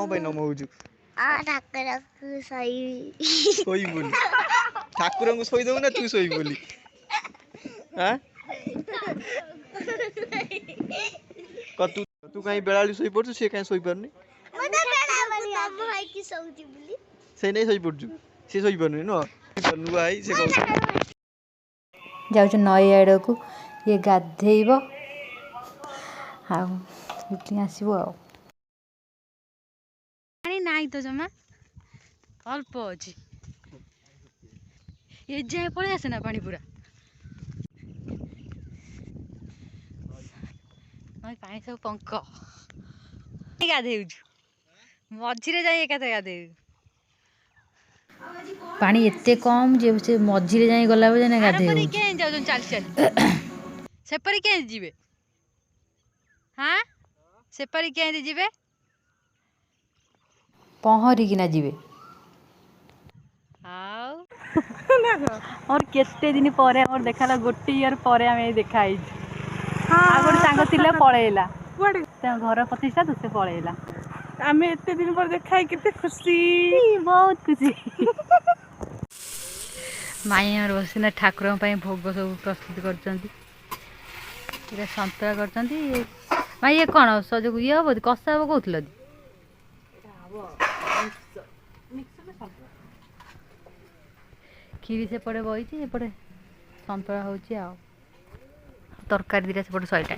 कौन पे नमौजु ठाकुर सोई बोली ठाकुर को सोई दऊ ना तू सोई बोली हां तू तू कहीं बेलाली सोई पड़छु से कहीं सोई परनी से नहीं सोई पड़छु से सोई परनी न नुआ आई से कहू जाऊँ नई आड़ को ये गाधेब आसब नाई तो जमा अल्प अच्छी ये जाए पड़े आसे ना पानी पूरा पानी सब पंक गाधे मझे जाए एका गाधे पानी एते कम जे से मझिरे जाई गला बजे ना गाधे चल चल सेपरी क्या जीवे हाँ सेपरी क्या जीवे पहरिकिना जीवे और केते दिन पर हमर देखाला गोटे ईयर पर आमे देखाई आ गोटे सांग थिले पळेला ते घर प्रतिष्ठा तो से पळेला आमे एते दिन पर देखाई केते खुशी बहुत खुशी माई और बसिना ठाकुर भोग सब प्रस्तुत कर सतरा कर माई ये कौन सजग ये हम कषा हम कहल खीरी सेपटे बही एपटे सतरा हो तरकारी दीटा सेपटे शहेटा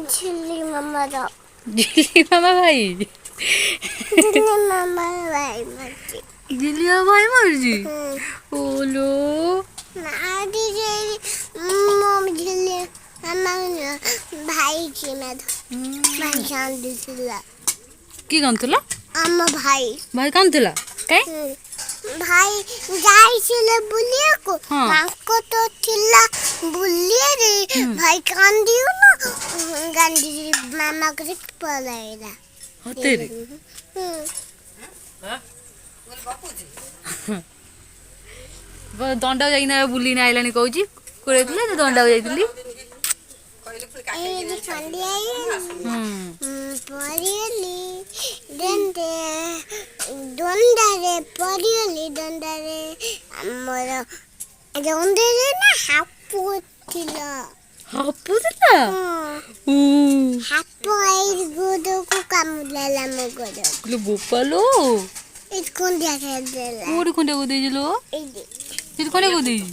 झिल्ली मामा भाई जिलिया भाई मर्जी ओलो भाई भाई कांदुला की कांदुला आम भाई भाई कांदुला काई भाई जाइছিলে बुलियाको माको तो थिला बुलिया रे भाई कांदियो ना गांधी मामा को पलाइला होते रे दंडा जाइना बुली ना आइलानी कहूची कोरे थिले दंडा जाइतली ए फंडी आई परियली दंडे दंडारे परियली दंडारे हमर दंडारे ना हापु थिला हापु आई गोदो को कामुला मगोदो लो बोपालो इत कोन दिया देला कोडी कोंडे को देजलो इत कोने को देजी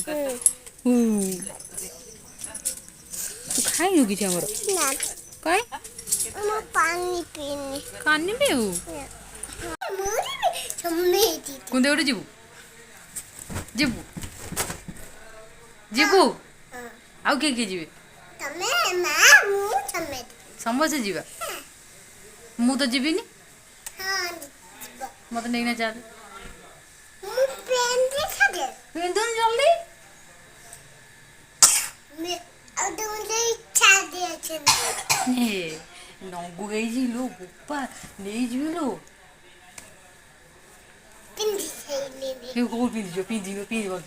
तू खाई हो कि हमर ना काय म पानी पीनी कानी बेउ मोरी चम्मेती कुंदे उड़े जीबू जीबू जीबू आउ के जीवे तमे मा मु चम्मेती समझे जीवा मु तो जीविनी हां मत नहीं ना चाह मु पेन दे छदे पेन दन जल्दी मैं अदुले इच्छा दे छन ए नंगु गई जी लो गोपा नहीं जी लो पिंदी से ले ये को पिंदी जो पिंदी में पिंदी बोल